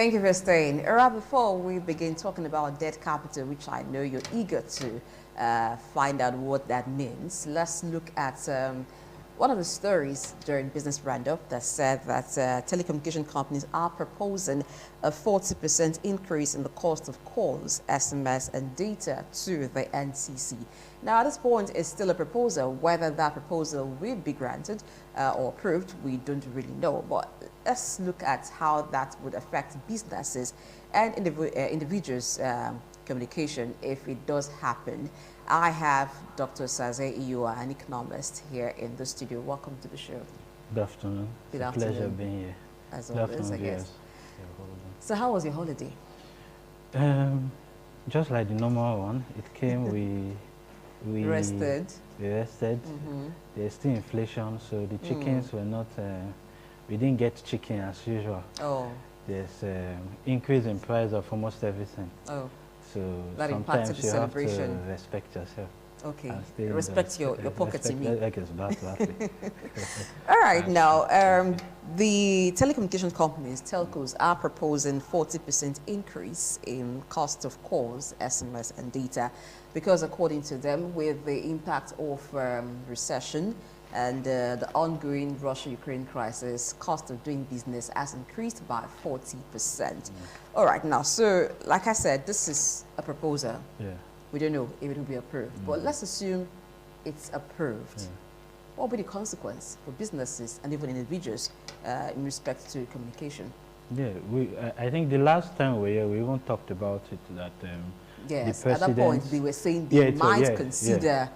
Thank you for staying. Right before we begin talking about debt capital, which I know you're eager to find out what that means, let's look at one of the stories during Business Roundup that said that telecommunication companies are proposing a 40% increase in the cost of calls, SMS, and data to the NCC. Now, at this point, it's still a proposal. Whether that proposal will be granted or approved, we don't really know. But let's look at how that would affect businesses and individuals' communication if it does happen. I have Dr. Saze Iyua, an economist, here in the studio. Welcome to the show. Good afternoon. Good it's afternoon. A pleasure being here. As always, I guess. So how was your holiday? Just like the normal one. It came, we rested. We rested. There's still inflation, so the chickens were not, we didn't get chicken as usual. Oh. There's increase in price of almost everything. Oh. So that sometimes the you celebration. have to respect yourself. Okay. Respect your pocket, you mean? Like it's bad, All right, now, the telecommunication companies, telcos, are proposing 40% increase in cost of calls, SMS, and data, because according to them, with the impact of recession and the ongoing Russia-Ukraine crisis, cost of doing business has increased by 40%. All right, now, so like I said, this is a proposal. Yeah. We don't know if it will be approved, but let's assume it's approved. Yeah. What will be the consequence for businesses and even individuals in respect to communication? Yeah, I think the last time we even talked about it that yes, the at that point they were saying they might consider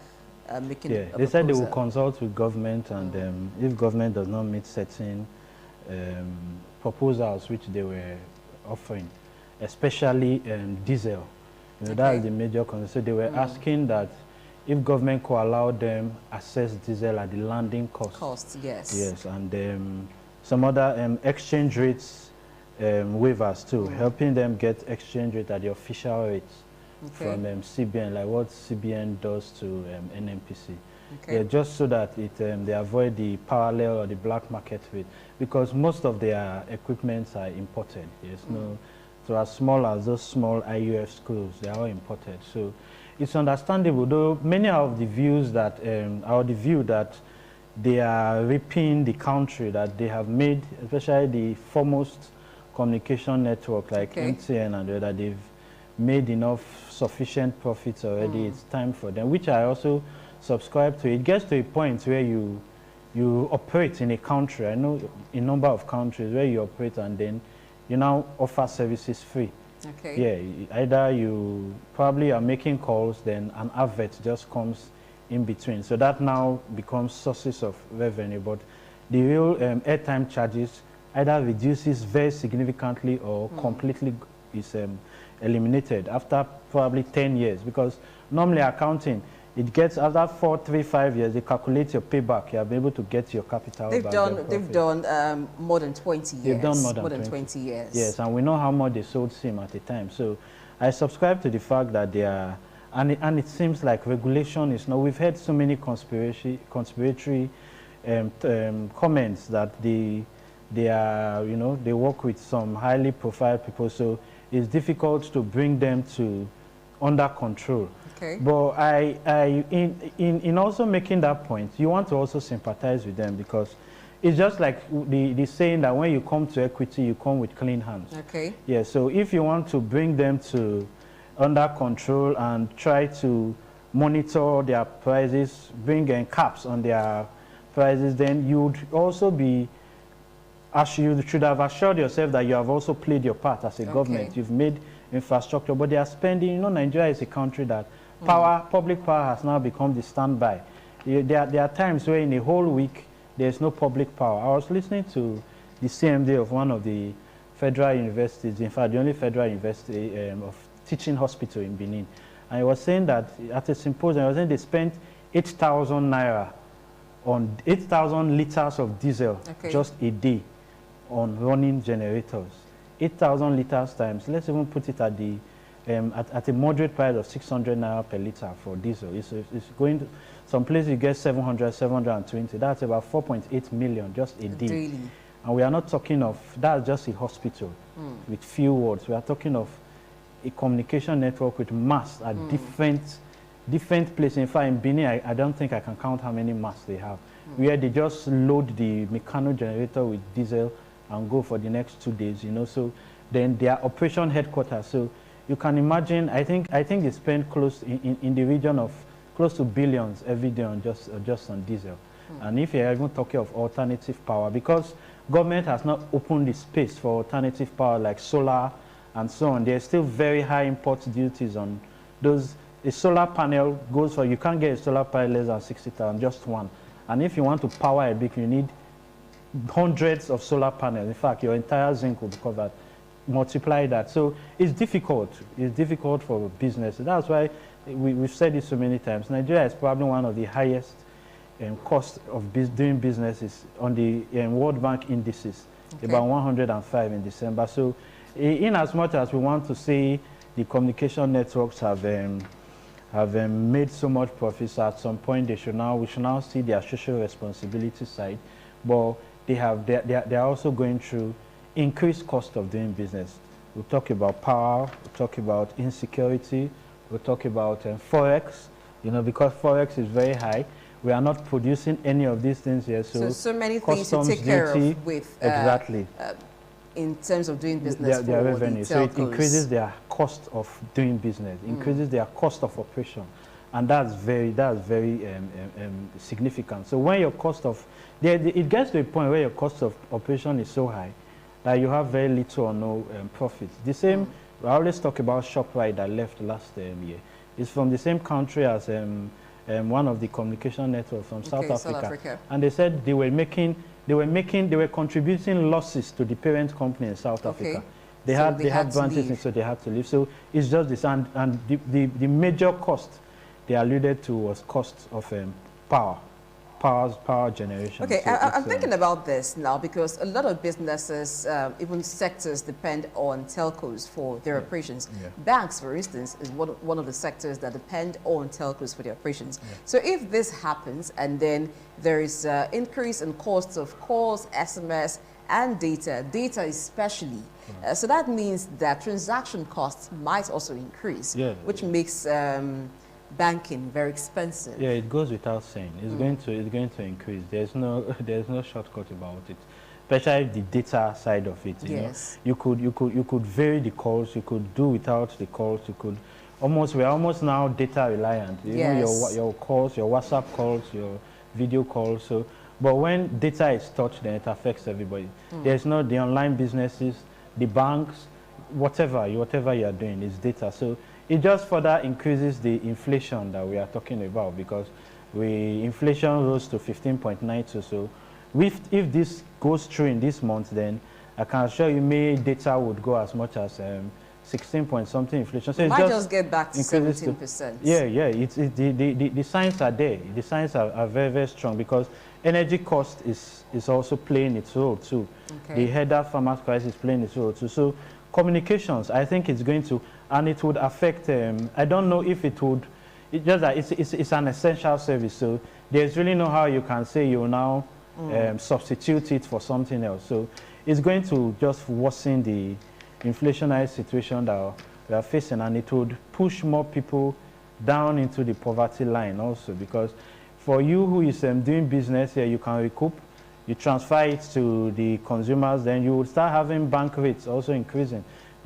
making a they said they proposal. will consult with government, and if government does not meet certain proposals which they were offering, especially diesel. You know, that is the major concern. So they were asking that if government could allow them access diesel at the landing cost. Yes. Yes, and some other exchange rates waivers too, helping them get exchange rate at the official rates from CBN, like what CBN does to NNPC. Yeah, just so that they avoid the parallel or the black market rate, because most of their equipments are imported. Yes, so as small as those small IUF schools, they are all imported. So it's understandable, though many of the views that are the view that they are ripping the country, that they have made, especially the foremost communication network like MTN and that they've made enough sufficient profits already. It's time for them, which I also subscribe to. It gets to a point where you operate in a country. I know a number of countries where you operate and then you now offer services free. Yeah, either you probably are making calls, then an advert just comes in between. So that now becomes sources of revenue. But the real airtime charges either reduces very significantly or completely is eliminated after probably 10 years. Because normally accounting, it gets after 4, 3, 5 years, they calculate your payback. You are able to get your capital back. They've done more than 20 years. They've done more than 20 years. Yes, and we know how much they sold SIM at the time. So I subscribe to the fact that they are, and it seems like regulation is not. We've heard so many conspiratory comments that they are, you know, they work with some highly profiled people. So it's difficult to bring them to under control. But in also making that point, you want to also sympathize with them, because it's just like the saying that when you come to equity, you come with clean hands. Yeah, so if you want to bring them to under control and try to monitor their prices, bring in caps on their prices, then you would also be, as you should have assured yourself that you have also played your part as a government. You've made infrastructure, but they are spending, you know, Nigeria is a country that public power has now become the standby. There are times where in a whole week there's no public power. I was listening to the CMD of one of the federal universities, in fact the only federal university of teaching hospital in Benin, and he was saying that at a symposium, I was saying they spent 8,000 naira on 8,000 liters of diesel just a day on running generators. 8,000 liters times, let's even put it at the at a moderate price of 600 naira per liter for diesel. It's going to some places you get 700, 720. That's about 4.8 million just a day. And we are not talking of, that's just a hospital with few wards. We are talking of a communication network with masts at different places. In fact, in Benin, I don't think I can count how many masts they have, where they just load the mechanical generator with diesel and go for the next 2 days, you know. So then their operation headquarters. So you can imagine, I think they spend close in the region of close to billions every day on just on diesel. And if you're even talking of alternative power, because government has not opened the space for alternative power like solar and so on, there's still very high import duties on those. A solar panel goes for, you can't get a solar panel less than 60,000, just one. And if you want to power a big, you need hundreds of solar panels. In fact, your entire zinc will be covered. Multiply that. So it's difficult. It's difficult for business. That's why we've said this so many times. Nigeria is probably one of the highest cost of doing business is on the World Bank indices, about 105 in December. So in as much as we want to say the communication networks have made so much profits, at some point we should now see their social responsibility side, but they are also going through increased cost of doing business. We'll talk about power, we'll talk about insecurity, we'll talk about Forex, you know, because Forex is very high. We are not producing any of these things here. So many things to take care of with exactly in terms of doing business their revenue. So it telcos. increases their cost of doing business, increases their cost of operation, and that's very significant. So when your cost of it gets to a point where your cost of operation is so high that you have very little or no profit. The same, I always talk about ShopRite that left last year. It's from the same country as one of the communication networks from South Africa. And they said they were contributing losses to the parent company in South Africa. They had branches, and so they had to leave. So it's just this, and the major cost they alluded to was cost of power generation. Okay, so I'm thinking about this now because a lot of businesses, even sectors, depend on telcos for their operations. Banks, for instance, is one of the sectors that depend on telcos for their operations. So if this happens and then there is increase in costs of calls, SMS, and data especially, so that means that transaction costs might also increase, which makes banking very expensive. Yeah, it goes without saying. It's going to increase. There's no shortcut about it. Especially the data side of it. You know? You could vary the calls. You could do without the calls. We're almost now data reliant. You know, your calls, your WhatsApp calls, your video calls. So, but when data is touched, then it affects everybody. There's no the online businesses, the banks, whatever you are doing is data. So it just further increases the inflation that we are talking about, because inflation rose to 15.92. So if this goes through in this month, then I can assure you May data would go as much as 16 point something inflation. So it might just get back to 17%. The signs are there. The signs are very, very strong, because energy cost is also playing its role too. The header farmers crisis is playing its role too. So communications, I think it's going to, and it would affect, I don't know if it would, it's an essential service, so there's really no how you can say you now substitute it for something else. So it's going to just worsen the inflationary situation that we are facing, and it would push more people down into the poverty line also, because for you who is doing business here, you can recoup, you transfer it to the consumers, then you will start having bank rates also increasing,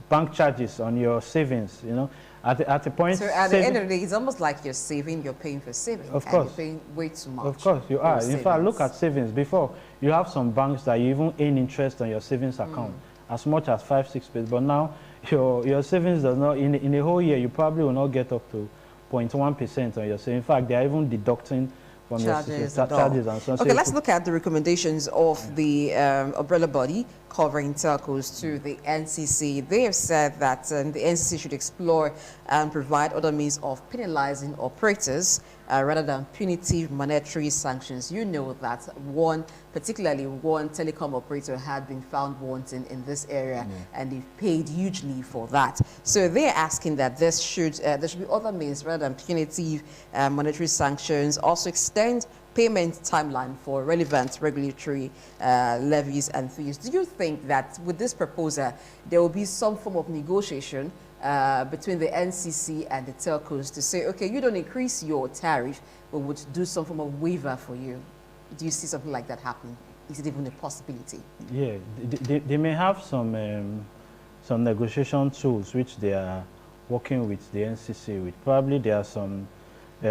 bank charges on your savings, you know, at a point. So at the end of the day, it's almost like you're saving, you're paying for saving. Of course. And you're paying way too much. Of course, you are. In fact, look at savings. Before, you have some banks that you even earn interest on your savings account, as much as 5-6%. But now, your savings does not, in a whole year, you probably will not get up to 0.1% on your savings. In fact, they are even deducting from charges your charges and so on. Okay, let's look at the recommendations of the umbrella body covering telcos to the NCC. They have said that the NCC should explore and provide other means of penalizing operators rather than punitive monetary sanctions. You know that particularly one telecom operator had been found wanting in this area, and they've paid hugely for that. So they're asking that there should be other means rather than punitive monetary sanctions. Also extend payment timeline for relevant regulatory levies and fees. Do you think that with this proposal, there will be some form of negotiation between the NCC and the telcos to say, okay, you don't increase your tariff, but would do some form of waiver for you? Do you see something like that happening? Is it even a possibility? Yeah, they may have some negotiation tools which they are working with the NCC with. Probably there are some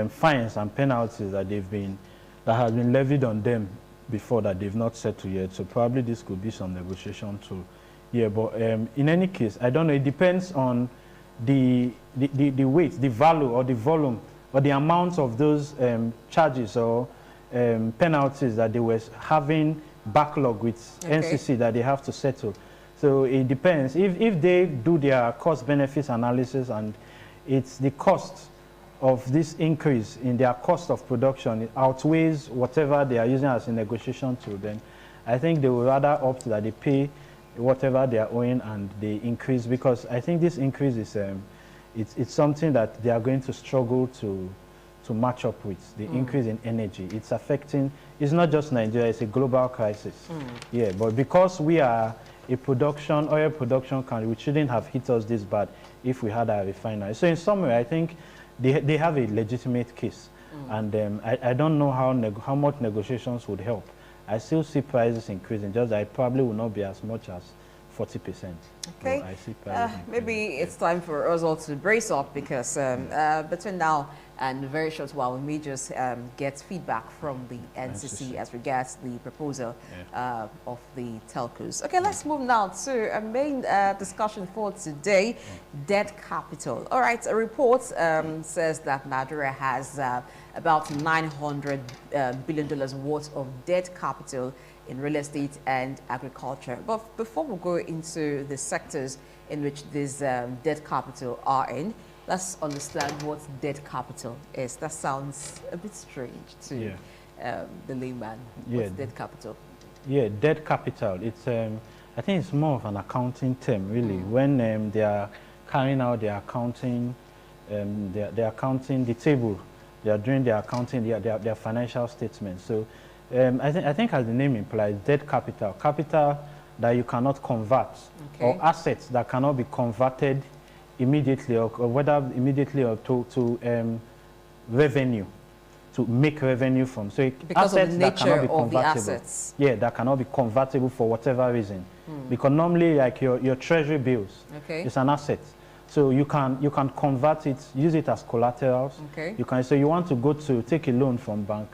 fines and penalties that have been levied on them before that they've not settled yet. So probably this could be some negotiation tool. Yeah, but in any case, I don't know. It depends on the weight, the value, or the volume, or the amount of those charges or penalties that they were having backlog with NCC that they have to settle. So it depends. If they do their cost benefits analysis and it's the cost of this increase in their cost of production, it outweighs whatever they are using as a negotiation tool, then I think they would rather opt that they pay whatever they are owing and they increase, because I think this increase is it's something that they are going to struggle to match up with. The increase in energy, it's affecting, it's not just Nigeria, it's a global crisis. Yeah, but because we are a oil production country, which shouldn't have hit us this bad if we had a refinery. So in summary, I think they have a legitimate case, and I don't know how much negotiations would help. I still see prices increasing, just that it probably will not be as much as 40%. Okay, I see prices maybe it's time for us all to brace up, because between now and a very short while, we may just get feedback from the NCC as regards the proposal of the telcos. Okay, let's move now to a main discussion for today, debt capital. All right, a report says that Nigeria has about $900 billion worth of debt capital in real estate and agriculture. But before we go into the sectors in which this debt capital are in, let's understand what debt capital is. That sounds a bit strange to the layman. What's debt capital? Yeah, debt capital. It's I think it's more of an accounting term, really. When they are carrying out their accounting, they're accounting the table. They are doing their accounting, their financial statements. So I think as the name implies, debt capital that you cannot convert, or assets that cannot be converted immediately, or whether immediately or to revenue, to make revenue from. So because assets of the nature that cannot be of the convertible. assets. Yeah, that cannot be convertible for whatever reason. Because normally, like your treasury bills, it's an asset. So you can convert it, use it as collaterals. You can, so you want to go to take a loan from bank,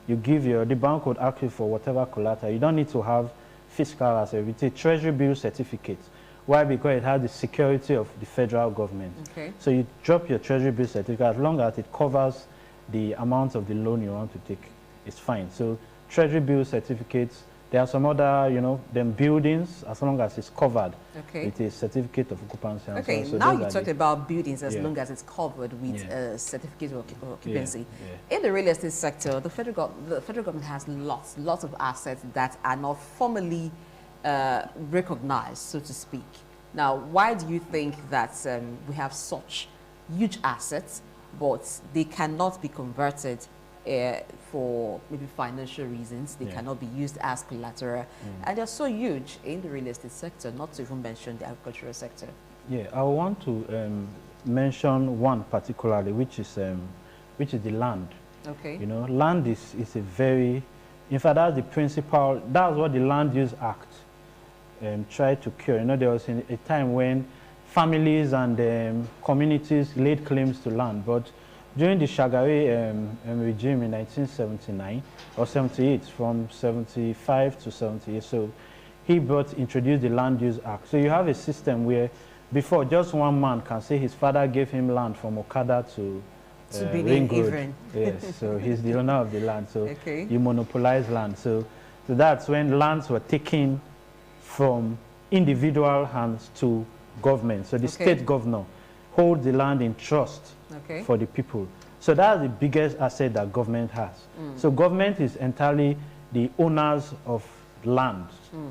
you give the bank would ask you for whatever collateral. You don't need to have fiscal asset. It's a treasury bill certificate. Why? Because it has the security of the federal government. So you drop your treasury bill certificate, as long as it covers the amount of the loan you want to take, it's fine. So treasury bill certificates, there are some other, them buildings, as long as it's covered with a certificate of occupancy. Okay, so now you talked about buildings as long as it's covered with a certificate of occupancy. In the real estate sector, the federal government has lots of assets that are not formally recognized, so to speak. Now, why do you think that we have such huge assets, but they cannot be converted for maybe financial reasons? They cannot be used as collateral, and they're so huge in the real estate sector, not to even mention the agricultural sector. Yeah, I want to mention one particularly, which is the land. Land is a very, in fact, that's the principal. That's what the Land Use Act tried to cure. There was a time when families and communities laid claims to land, but during the Shagari regime in 1979 or 78, from 75 to 78, so he introduced the Land Use Act. So you have a system where before just one man can say his father gave him land from Okada to Ring Road. Yes, so he's the owner of the land. So you monopolize land. So that's when lands were taken from individual hands to government. So the state governor holds the land in trust for the people. So that's the biggest asset that government has. So government is entirely the owners of land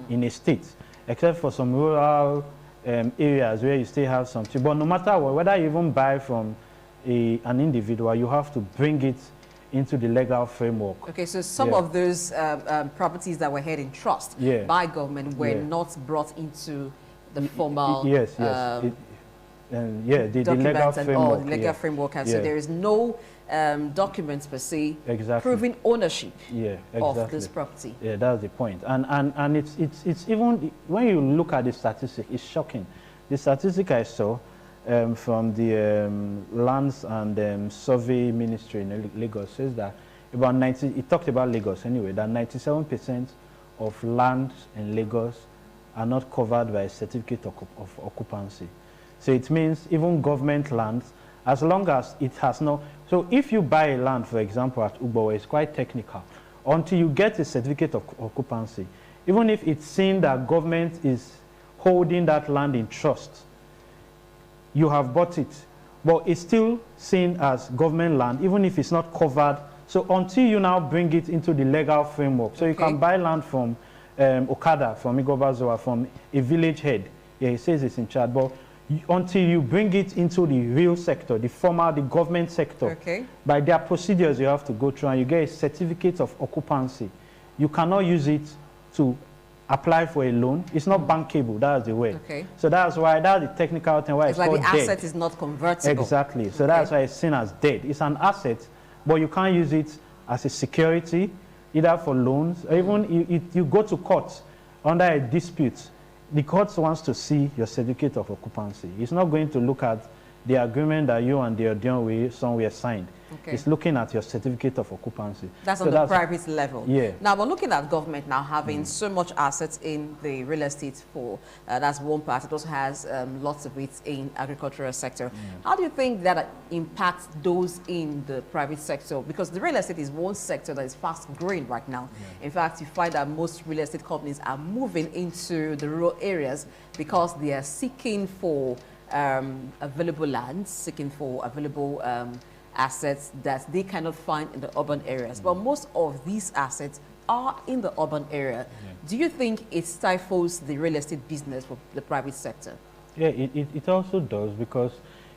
in a state, except for some rural areas where you still have something. But no matter what, whether you even buy from an individual, you have to bring it into the legal framework. Okay, so some of those properties that were held in trust by government were not brought into the formal the legal framework. The legal framework, and so there is no documents per se proving ownership of this property. Yeah, that's the point. And it's even when you look at the statistic, it's shocking. The statistic I saw from the Lands and Survey Ministry in Lagos says that about 90. It talked about Lagos anyway. That 97% of land in Lagos are not covered by a certificate of occupancy. So it means even government lands, as long as it has no. So if you buy a land, for example, at Ugbowe, it's quite technical. Until you get a certificate of occupancy, even if it's seen that government is holding that land in trust, you have bought it, but it's still seen as government land, even if it's not covered. So until you now bring it into the legal framework, so you can buy land from Okada, from Igobazoa, from a village head. Yeah, he says it's in charge, but until you bring it into the real sector, the government sector, by their procedures you have to go through, and you get a certificate of occupancy. You cannot use it to apply for a loan. It's not bankable, that's the way. So that's why, that's the technical thing why it's called dead. The asset dead. is not convertible. Exactly, so that's why it's seen as dead. It's an asset, but you can't use it as a security, either for loans, or even you go to court under a dispute. The court wants to see your certificate of occupancy. It's not going to look at the agreement that you and the Odion somewhere signed. It's looking at your certificate of occupancy. That's on the private level. Yeah. Now, we're looking at government now having so much assets in the real estate for, that's one part. It also has lots of it in agricultural sector. How do you think that impacts those in the private sector? Because the real estate is one sector that is fast growing right now. In fact, you find that most real estate companies are moving into the rural areas because they are seeking for available lands, seeking for available assets that they cannot find in the urban areas. But most of these assets are in the urban area. Do you think it stifles the real estate business for the private sector? Yeah, it also does, because,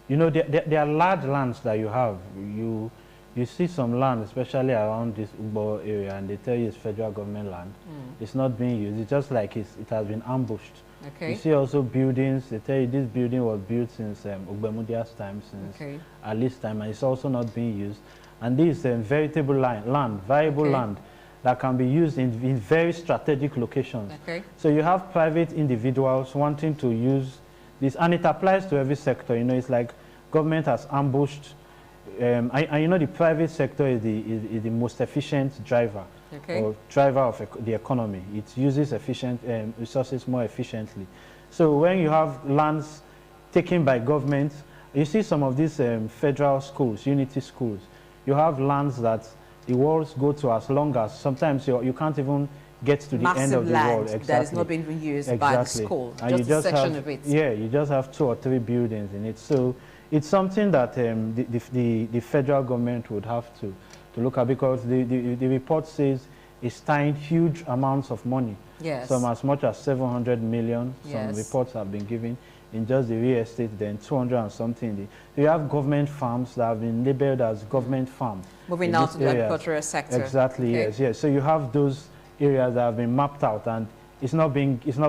you know, there are large lands that you have. You see some land, especially around this Ugbo area, and they tell you it's federal government land. It's not being used. It's just like it has been ambushed. You see also buildings, they tell you this building was built since Ogbemudia's time, since Ali's time, and it's also not being used. And this is veritable land, viable land that can be used in very strategic locations. So you have private individuals wanting to use this, and it applies to every sector. You know, it's like government has ambushed, and you know the private sector is the most efficient driver. Or driver of the economy. It uses resources more efficiently. So when you have lands taken by government, you see some of these federal schools, unity schools, you have lands that the walls go to as long as, sometimes you can't even get to the end of the wall. That is not being used by the school, and just a section of it. Yeah, you just have 2 or 3 buildings in it. So it's something that the federal government would have to look at, because the report says it's tying huge amounts of money. Some as much as 700 million. Some reports have been given in just the real estate, then 200 and something. You have government farms that have been labeled as government farms. Moving now to the agricultural sector. Exactly, yes. So you have those areas that have been mapped out, and it's not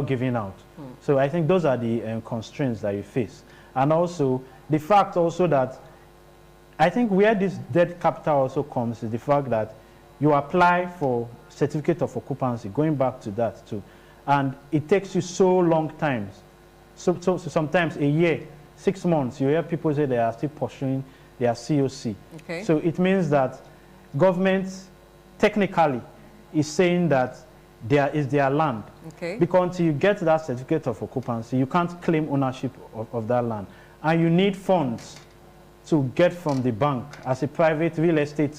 giving out. So I think those are the constraints that you face. And also, the fact also that I think where this dead capital also comes is the fact that you apply for certificate of occupancy, going back to that too, and it takes you so long times. So sometimes a year, 6 months, you hear people say they are still pursuing their COC. So it means that government technically is saying that there is their land. Because until you get that certificate of occupancy, you can't claim ownership of that land. And you need funds to get from the bank. As a private real estate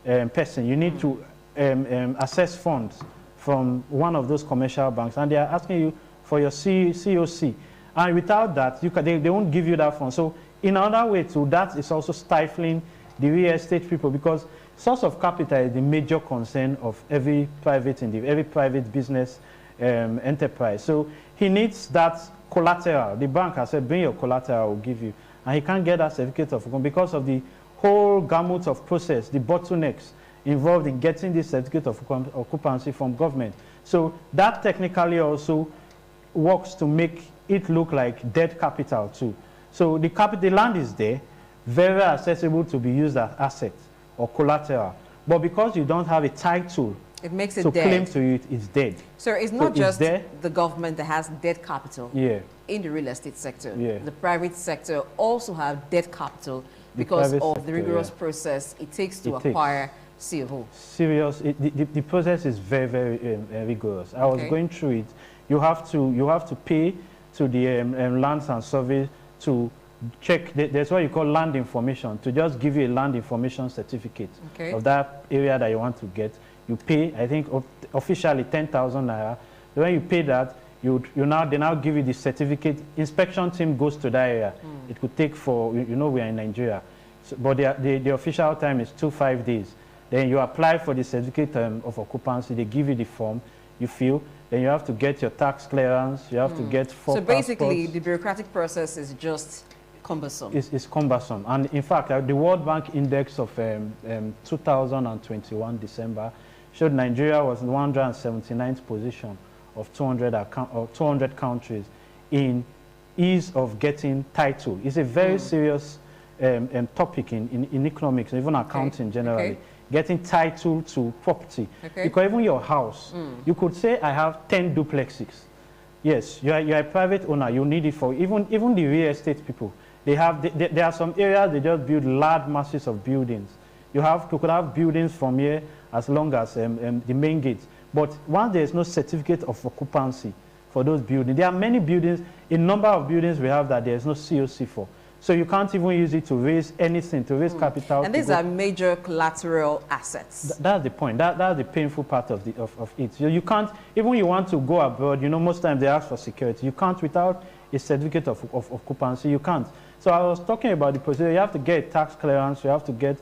person, you need to access funds from one of those commercial banks, and they are asking you for your COC. And without that, they won't give you that fund. So in another way too, that is also stifling the real estate people, because source of capital is the major concern of every private business enterprise. So he needs that collateral. The bank has said, bring your collateral, we'll give you. And he can't get that certificate of occupancy because of the whole gamut of process, the bottlenecks involved in getting this certificate of occupancy from government. So that technically also works to make it look like dead capital too. So the land is there, very accessible to be used as asset or collateral. But because you don't have a title, it makes it so dead. claim to it is dead. So it's not just the government that has dead capital in the real estate sector. The private sector also have dead capital because of the rigorous process it takes to acquire CO. Serious. The process is very, very rigorous. I was going through it. You have to pay to the lands and survey to check. That's what you call land information, to just give you a land information certificate of that area that you want to get. You pay, I think, officially 10,000 naira. When you pay that, they now give you the certificate. Inspection team goes to that area. It could take we are in Nigeria, so, but the official time is 5 days. Then you apply for the certificate of occupancy. They give you the form, you fill. Then you have to get your tax clearance. You have to get 4 So basically, the bureaucratic process is just cumbersome. It's cumbersome. And in fact, the World Bank Index of 2021 December showed Nigeria was in 179th position of 200 countries in ease of getting title. It's a very serious topic in economics, even accounting generally. Getting title to property. Because even your house, you could say, I have 10 duplexes. Yes, you're a private owner. You need it for even the real estate people. There are some areas they just build large masses of buildings. You could have buildings from here as long as the main gates. But once there is no certificate of occupancy for those buildings, there are many buildings, a number of buildings we have that there is no COC for. So you can't even use it to raise anything, to raise capital. And these are major collateral assets. That's the point. That's the painful part of it. You can't, even you want to go abroad, most times they ask for security. You can't without a certificate of occupancy. You can't. So I was talking about the procedure. You have to get tax clearance. You have to get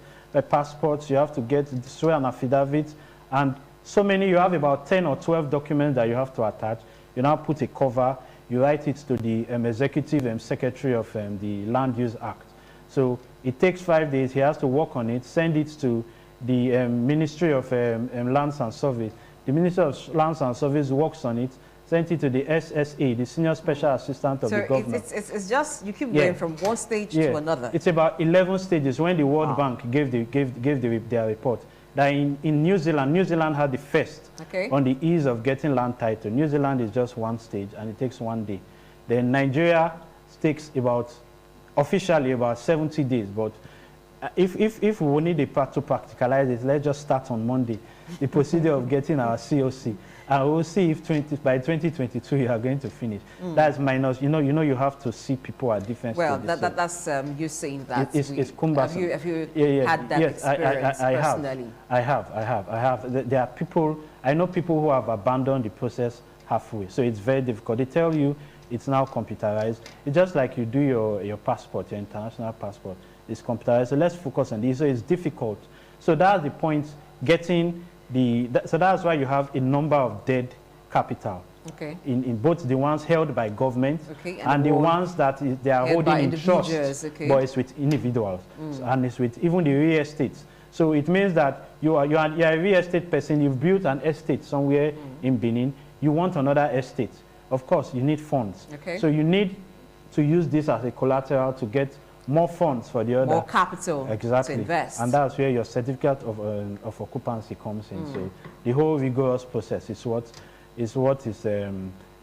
passports. You have to get swear and affidavit. And so many, you have about 10 or 12 documents that you have to attach. You now put a cover. You write it to the executive secretary of the Land Use Act. So it takes 5 days. He has to work on it, send it to the Ministry of Lands and Surveys. The Ministry of Lands and Surveys works on it, sent it to the SSA, the Senior Special Assistant of the government. It's just, you keep going from one stage to another. It's about 11 stages when the World Bank gave their report. That in New Zealand had the first on the ease of getting land title. New Zealand is just one stage and it takes 1 day. Then Nigeria takes officially about 70 days. But if we need to practicalize it, let's just start on Monday, the procedure of getting our COC. And we'll see if by 2022 you are going to finish. That's minus, you have to see people at different stages. Well, that's you saying that. It's cumbersome. Have you had that experience personally? I have. There are people, I know people who have abandoned the process halfway. So it's very difficult. They tell you it's now computerized. It's just like you do your passport, your international passport. It's computerized. So let's focus on this. So it's difficult. So that's the point, getting so that's why you have a number of dead capital in both the ones held by government and the ones that they are holding in trust, but it's with individuals and it's with even the real estates. So it means that you're a real estate person, you've built an estate somewhere in Benin, you want another estate. Of course, you need funds. So you need to use this as a collateral to get more funds for the other. More capital to invest. And that's where your certificate of occupancy comes in. So the whole rigorous process is what is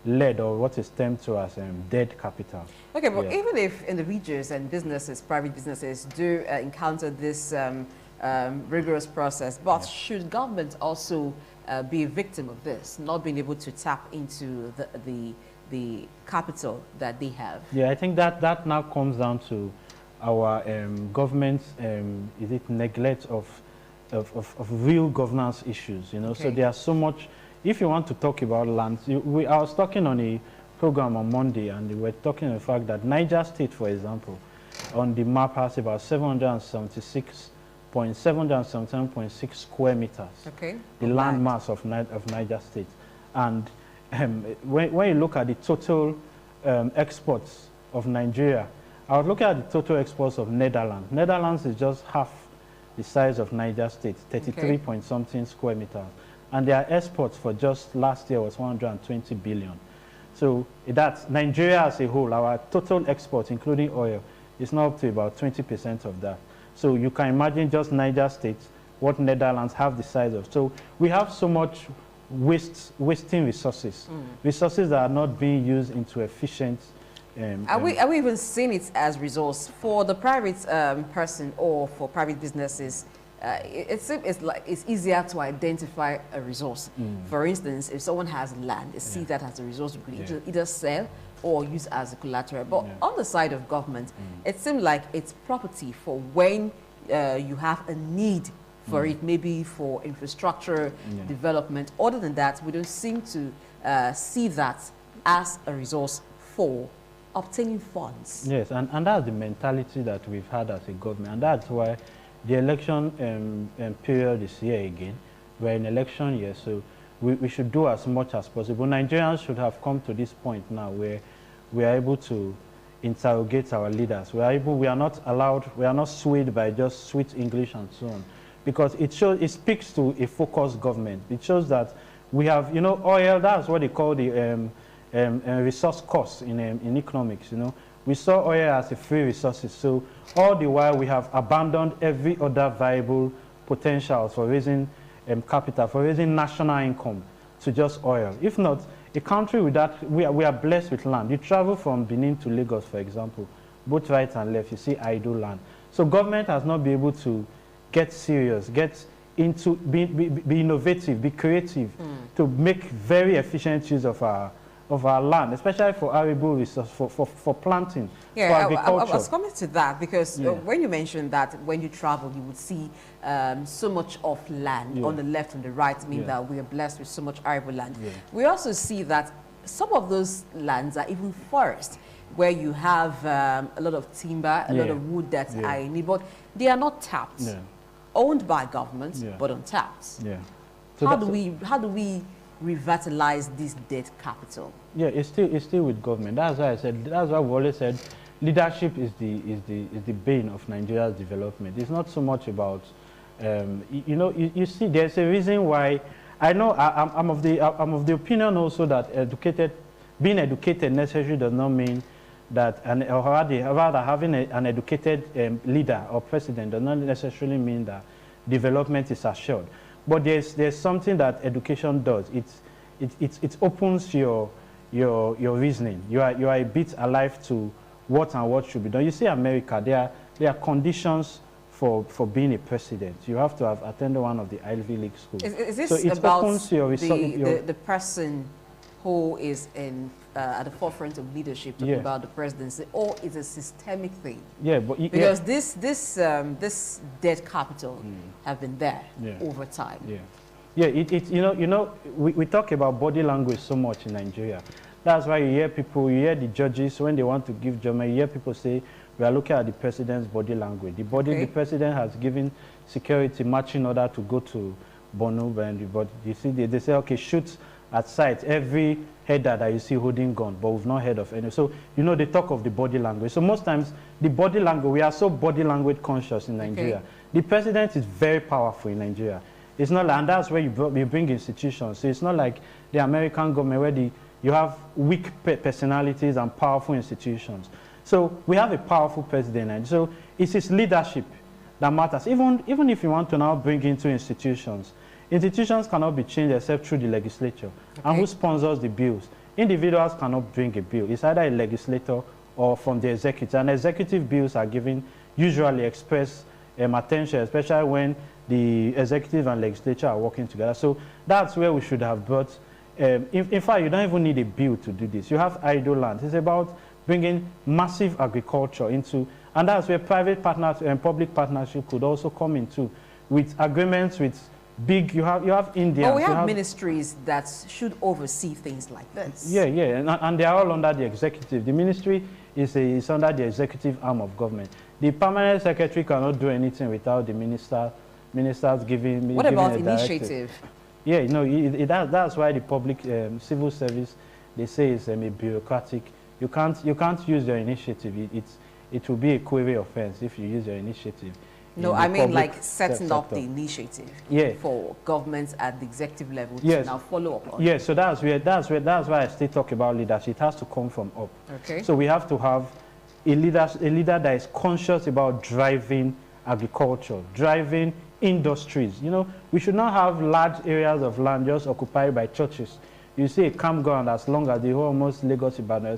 led or what is termed to as dead capital. Okay, but even if individuals and businesses, private businesses, do encounter this rigorous process, but should government also be a victim of this, not being able to tap into the capital that they have? Yeah, I think that now comes down to our government's is it neglect of real governance issues. So there are so much. If you want to talk about land, I was talking on a program on Monday, and we were talking the fact that Niger State, for example, on the map has about 777.6 square meters. The land mass of Niger State, and when you look at the total exports of Nigeria, I was looking at the total exports of Netherlands. Netherlands is just half the size of Niger State, 33 point something square meters. And their exports for just last year was 120 billion. So that's Nigeria as a whole, our total exports, including oil, is now up to about 20% of that. So you can imagine just Niger State, what Netherlands have the size of. So we have so much wasting resources, resources that are not being used into efficient. Are we even seeing it as resource for the private person or for private businesses? It's easier to identify a resource. For instance, if someone has land, they see that as a resource, you could either sell or use as a collateral. But on the side of government, it seems like it's property for when you have a need for it, maybe for infrastructure development. Other than that, we don't seem to see that as a resource for obtaining funds. Yes, and that's the mentality that we've had as a government, and that's why the election period is here again. We're in election year, so we should do as much as possible. Nigerians should have come to this point now where we are able to interrogate our leaders. We are not swayed by just sweet English and so on, because it speaks to a focused government. It shows that we have, oil, that's what they call the resource cost in economics, We saw oil as a free resources, so all the while we have abandoned every other viable potential for raising capital, for raising national income to just oil. If not, a country with that, we are blessed with land. You travel from Benin to Lagos, for example, both right and left, you see idle land. So government has not been able to get serious, get into, be innovative, be creative, to make very efficient use of our land, especially for arable resource, for planting, for agriculture. I was coming to that because when you mentioned that when you travel, you would see so much of land on the left and the right, meaning that we are blessed with so much arable land. We also see that some of those lands are even forest, where you have a lot of timber, a lot of wood that are in it, but they are not tapped, owned by government, but untapped. So how do we revitalize this debt capital? Yeah, it's still with government. That's why I said. That's why we always said, leadership is the bane of Nigeria's development. It's not so much about, you see, there's a reason why. I know I'm of the opinion also that being educated necessarily does not mean that, or rather having an educated leader or president does not necessarily mean that development is assured. But there's something that education does. It opens your reasoning. You are a bit alive to what should be done. You see, America, there are conditions for being a president. You have to have attended one of the Ivy League schools. Is this so it about opens the person who is at the forefront of leadership, talking about the presidency, or is a systemic thing? Yeah, but because this debt capital have been there over time. We talk about body language so much in Nigeria. That's why you hear the judges when they want to give judgment. You hear people say, we are looking at the president's body language. The president has given security marching order to go to Borno, but you see, they say, okay, shoot at sight every header that you see holding gun, but we've not heard of any. So, they talk of the body language. So most times, the body language, we are so body language conscious in Nigeria. The president is very powerful in Nigeria. It's not like, and that's where you bring institutions. So it's not like the American government where you have weak personalities and powerful institutions. So we have a powerful president, and so it's his leadership that matters. Even if you want to now bring into institutions cannot be changed except through the legislature. And who sponsors the bills? Individuals cannot bring a bill. It's either a legislator or from the executive. And executive bills are given, usually express attention, especially when the executive and legislature are working together. So that's where we should have brought. In fact, you don't even need a bill to do this. You have idle land. It's about bringing massive agriculture into, and that's where private partners and public partnership could also come into, with agreements with big, you have India. But we have ministries that should oversee things like this. And they are all under the executive. The ministry is under the executive arm of government. The permanent secretary cannot do anything without the ministers giving. What about initiative? That's why the public civil service, they say, is bureaucratic. You can't use your initiative. it will be a query offense if you use your initiative. No, I mean like setting up the initiative for governments at the executive level to now follow up on. Yes, so that's why I still talk about leadership. It has to come from up. Okay. So we have to have a leader that is conscious about driving agriculture, driving industries. You know, we should not have large areas of land just occupied by churches. You see a campground as long as the whole almost Lagos Ibadan.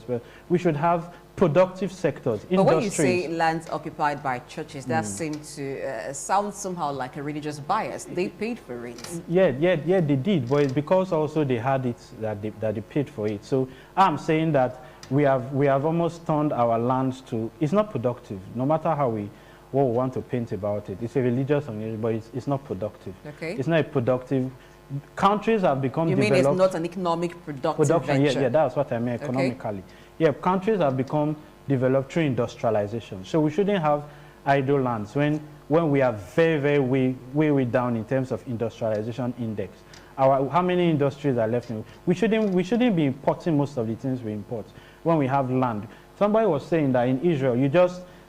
We should have productive sectors, industries. But when you say lands occupied by churches, that seems to sound somehow like a religious bias. They paid for it. Yeah, they did, but it's because also they had it that they paid for it. So I'm saying that we have almost turned our lands to, it's not productive, no matter what we want to paint about it. It's a religious community, but it's not productive. Okay. It's not a productive. Countries have become developed. You mean it's not an economic productive venture? Yeah, that's what I mean, economically. Okay. Yeah, countries have become developed through industrialization. So we shouldn't have idle lands when we are very way down in terms of industrialization index. How many industries are left in? We shouldn't be importing most of the things we import when we have land. Somebody was saying that in Israel,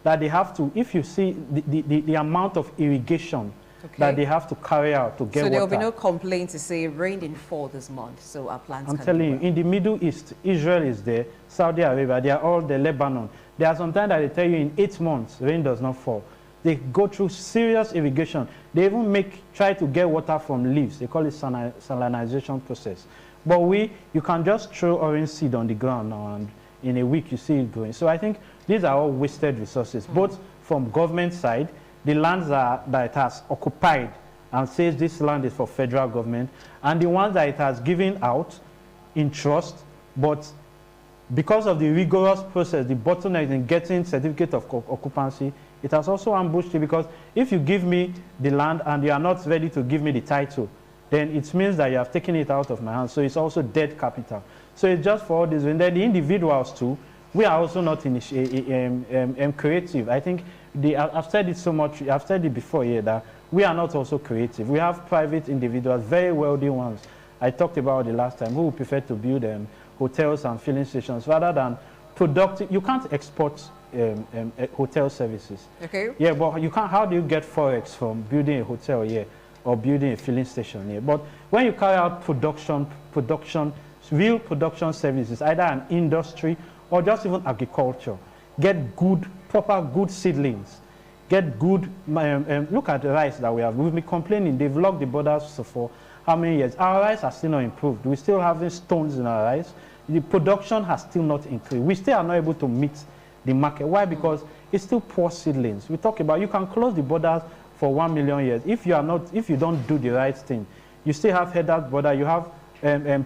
that they have to, if you see the amount of irrigation that they have to carry out to get water. So there will be no complaint to say rain didn't fall this month, so our plants I'm telling you, in the Middle East, Israel is there, Saudi Arabia, they are all there, Lebanon. There are some times that they tell you in 8 months, rain does not fall. They go through serious irrigation. They even try to get water from leaves. They call it salinization process. But you can just throw orange seed on the ground now, and in a week you see it growing. So I think these are all wasted resources, both from government side, the lands that it has occupied and says this land is for federal government, and the ones that it has given out in trust, but because of the rigorous process, the bottleneck in getting certificate of occupancy, it has also ambushed you, because if you give me the land and you are not ready to give me the title, then it means that you have taken it out of my hands. So it's also dead capital. So it's just for all this. And then the individuals too, we are also not creative. I think I've said it so much, I've said it before here, that we are not also creative. We have private individuals, very wealthy ones. I talked about the last time, who prefer to build hotels and filling stations rather than productive. You can't export hotel services. Okay. Yeah, but you can't. How do you get forex from building a hotel here or building a filling station here? But when you carry out real production services, either an industry or just even agriculture, get proper good seedlings, get good, look at the rice that we have. We've been complaining, they've locked the borders for how many years? Our rice has still not improved. We're still having stones in our rice. The production has still not increased. We still are not able to meet the market. Why? Because it's still poor seedlings. We talk about, you can close the borders for 1 million years. If you don't do the right thing, you still have headed border, you have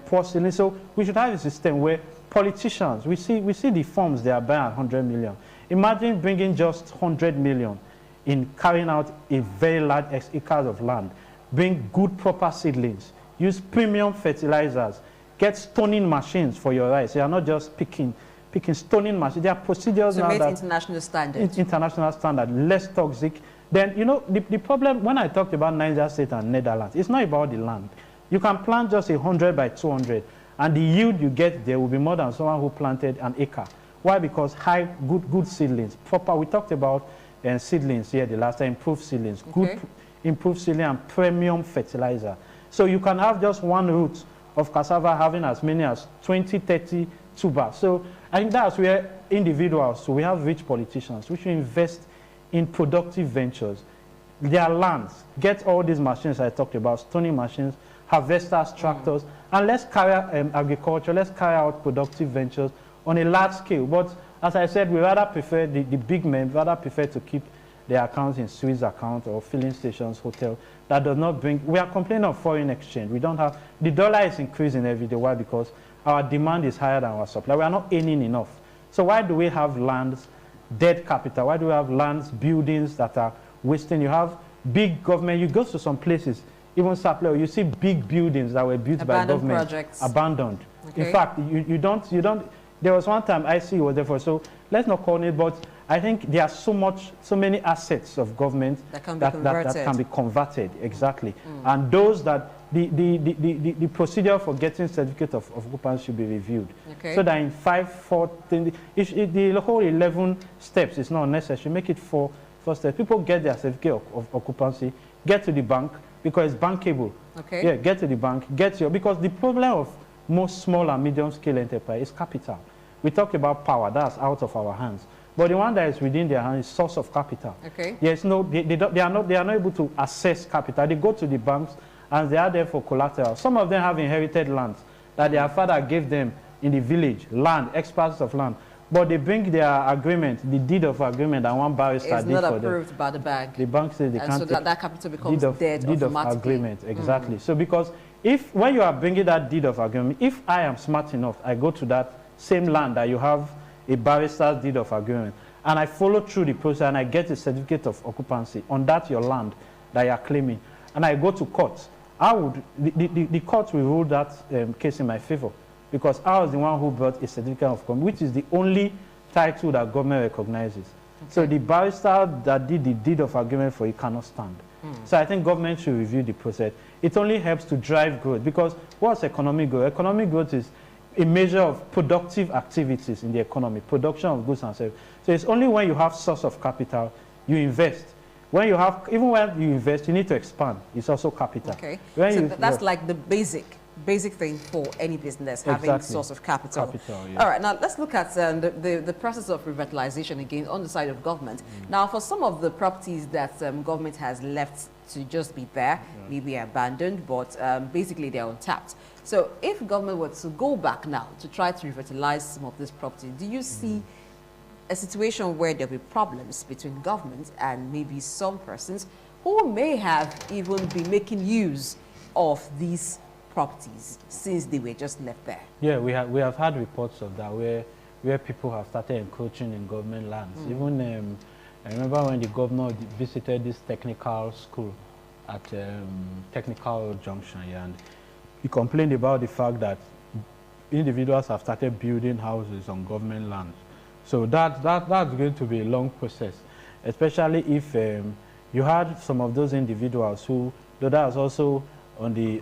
poor seedlings. So we should have a system where politicians, we see the firms they are buying at 100 million. Imagine bringing just 100 million in carrying out a very large acres of land. Bring good proper seedlings. Use premium fertilizers. Get stoning machines for your rice. You are not just picking stoning machines. There are procedures now that international standard. International standard, less toxic. Then, you know, the problem, when I talked about Niger State and Netherlands, it's not about the land. You can plant just 100 by 200, and the yield you get there will be more than someone who planted an acre. Why? Because good seedlings, proper. We talked about seedlings here the last time, improved seedlings, good improved seedling and premium fertilizer. So you can have just one root of cassava having as many as 20, 30 tubers. So I think that's where individuals, so we have rich politicians, we should invest in productive ventures. Their lands, get all these machines I talked about, stoning machines, harvesters, tractors, and let's carry out agriculture, let's carry out productive ventures on a large scale. But as I said, we rather prefer, the big men rather prefer to keep their accounts in Swiss account or filling stations, hotel. That does not bring, we are complaining of foreign exchange. We don't have, the dollar is increasing every day. Why? Because our demand is higher than our supply. We are not earning enough. So why do we have lands, dead capital? Why do we have lands, buildings that are wasting? You have big government, you go to some places, even Sapele, you see big buildings that were built by government. Projects. Abandoned. Okay. In fact, you don't, there was one time IC was there for, so let's not call it, but I think there are so many assets of government that can be converted, exactly. And those that the procedure for getting certificate of occupancy should be reviewed. Okay. So that in 5, 4, 10, the whole 11 steps is not necessary. Make it 4 steps. People get their certificate of occupancy, get to the bank, because it's bankable. Okay. Yeah, get to the bank, because the problem of most small and medium scale enterprise is capital. We talk about power, that's out of our hands. But the one that is within their hands is source of capital. Okay. There's no, they are not able to access capital. They go to the banks and they are there for collateral. Some of them have inherited lands that their father gave them in the village, land, experts of land. But they bring their agreement, the deed of agreement, and one barrister did for them. It's not approved by the bank. The bank says they can't. So that capital becomes dead deed of agreement, exactly. So because when you are bringing that deed of agreement, if I am smart enough, I go to that same land that you have a barrister's deed of agreement, and I follow through the process and I get a certificate of occupancy on that your land that you are claiming, and I go to court, the court will rule that case in my favor, because I was the one who brought a certificate of occupancy, which is the only title that government recognizes. Okay. So the barrister that did the deed of agreement for it cannot stand. So I think government should review the process. It only helps to drive growth, because what's economic growth? Economic growth is a measure of productive activities in the economy, production of goods and services. So it's only when you have source of capital, you invest. Even when you invest, you need to expand. It's also capital. Okay. So that's like the basic thing for any business, having source of capital. Yeah. All right, now let's look at the process of revitalization again on the side of government. Now, for some of the properties that government has left to just be there, maybe abandoned, but basically they're untapped. So if government were to go back now to try to revitalize some of this property, do you see a situation where there'll be problems between government and maybe some persons who may have even been making use of these properties since they were just left there? Yeah, we have had reports of that where people have started encroaching in government lands. Even I remember when the governor visited this technical school at Technical Junction, and he complained about the fact that individuals have started building houses on government land. So that's going to be a long process, especially if you had some of those individuals who, though that was also on the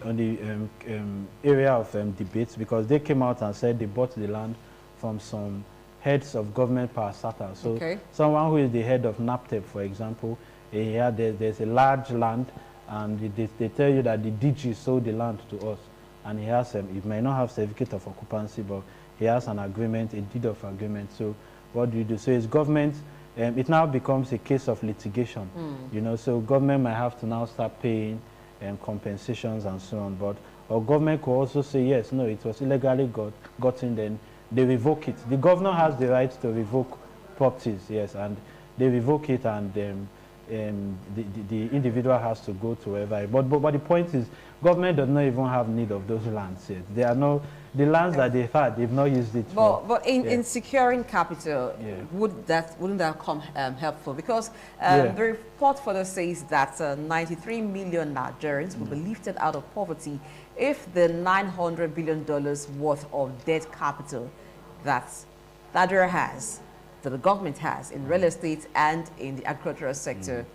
area of debates, because they came out and said they bought the land from some heads of government parastatals. So someone who is the head of NAPTEP, for example, there's a large land, and they tell you that the DG sold the land to us, and he has he may not have certificate of occupancy, but he has an agreement, a deed of agreement. So what do you do? So it's government. It now becomes a case of litigation. You know, so government might have to now start paying compensations and so on. But our government could also say, yes, no, it was illegally gotten, then they revoke it. The governor has the right to revoke properties, yes, and they revoke it, and the individual has to go to wherever. But the point is, government does not even have need of those lands yet. There are no, the lands that they've had, they've not used it for. But in securing capital, wouldn't that come helpful? Because the report further says that 93 million Nigerians will be lifted out of poverty if the $900 billion worth of debt capital that Nigeria has, that the government has in real estate and in the agricultural sector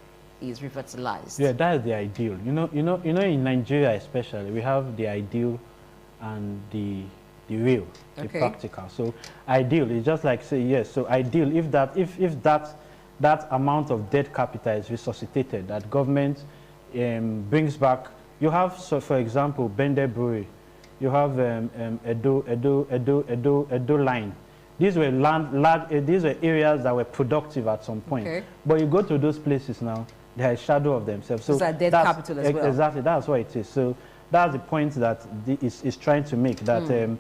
is revitalized. Yeah, that is the ideal. You know, in Nigeria especially, we have the ideal and the real, the practical. So ideal is just like say yes. So ideal if that amount of debt capital is resuscitated, that government brings back. You have, so for example, Bende Brewery. You have Edo line. These were these were areas that were productive at some point. But you go to those places now, they are a shadow of themselves. So that's debt capital as well. Exactly, that's what it is. So that's the point that is trying to make. That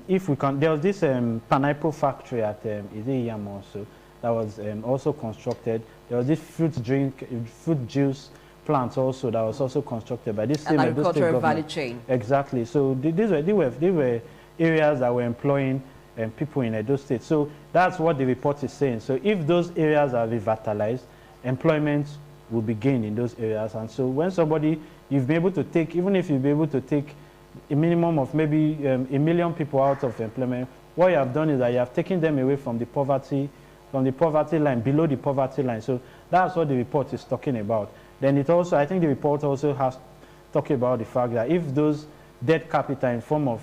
if we can, there was this pineapple factory at Yam also that was also constructed. There was this fruit juice plant also that was also constructed by this same agricultural value chain. Exactly. So these were areas that were employing people in Edo State. So that's what the report is saying. So if those areas are revitalized, employment will begin in those areas. And so when you've been able to take, even if you've been able to take a minimum of maybe 1 million people out of employment, what you have done is that you have taken them away from the poverty line, below the poverty line. So that's what the report is talking about. Then it also, I think the report also has talking about the fact that if those debt capital in form of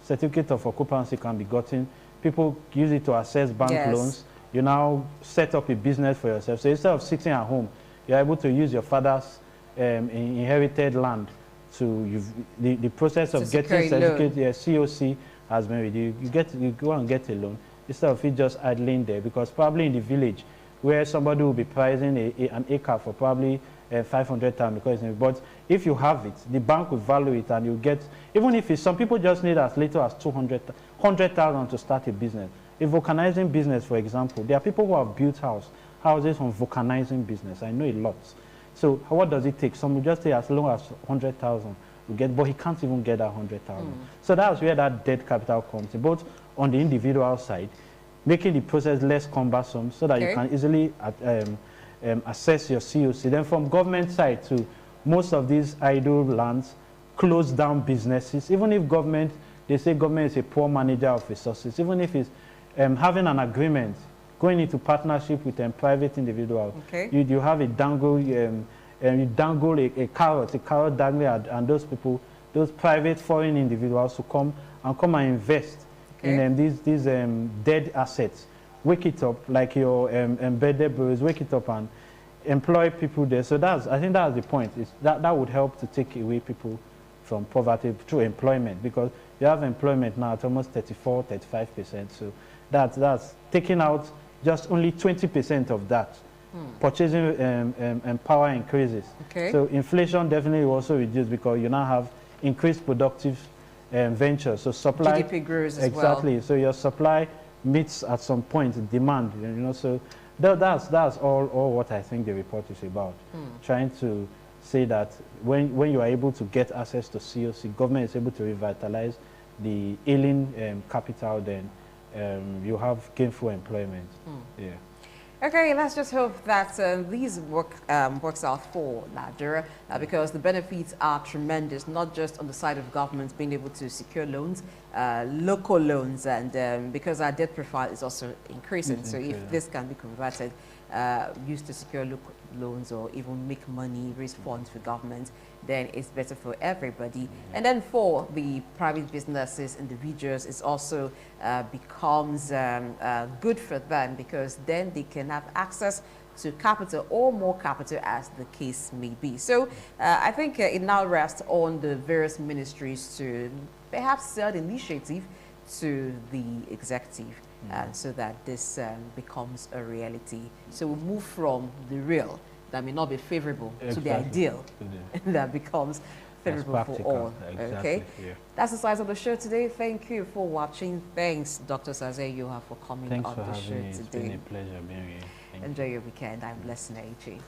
certificate of occupancy can be gotten, people use it to access bank loans. You now set up a business for yourself. So instead of sitting at home, you're able to use your father's inherited land to the process of getting certificate, COC has been with you. You go and get a loan instead of it just idling there, because probably in the village where somebody will be pricing an acre for probably 500,000 because, but if you have it, the bank will value it, and you get, even if it's, some people just need as little as 100,000 to start a business. A vulcanizing business, for example, there are people who have built houses on vulcanizing business. I know a lot. So what does it take? Some will just say as long as 100,000 will get, but he can't even get that 100,000. So that's where that debt capital comes in, both on the individual side, making the process less cumbersome so that you can easily assess your COC. Then from government side to most of these idle lands, close down businesses. Even if government, they say government is a poor manager of resources, even if it's having an agreement, going into partnership with private individuals, you have a dangle, you dangle a carrot dangling, and those people, those private foreign individuals who come and invest in these dead assets, wake it up like your embedded breweries, wake it up and employ people there. So I think that's the point. That would help to take away people from poverty through employment, because you have employment now at almost 34–35%. So that's taking out just only 20% of that. Purchasing power increases. So inflation definitely will also reduce, because you now have increased productive ventures. So supply GDP grows as well. Exactly. So your supply meets at some point demand. So that's all what I think the report is about. Trying to say that when you are able to get access to COC, government is able to revitalize the ailing capital, then you have gainful employment. Okay, let's just hope that these works out for Nigeria, because the benefits are tremendous, not just on the side of government being able to secure loans, local loans, and because our debt profile is also increasing. So if this can be converted, used to secure local loans, or even make money, raise funds for government, then it's better for everybody. And then for the private businesses, individuals, it also becomes good for them, because then they can have access to capital, or more capital, as the case may be. So I think it now rests on the various ministries to perhaps sell the initiative to the executive, so that this becomes a reality. So we move from the real, that may not be favorable, to the ideal, that becomes favorable for all. That's the size of the show today. Thank you for watching. Thanks, Dr. Saze Yoha, for coming on the show today. It's been a pleasure being here. Enjoy your weekend. I'm Blessing Aichi.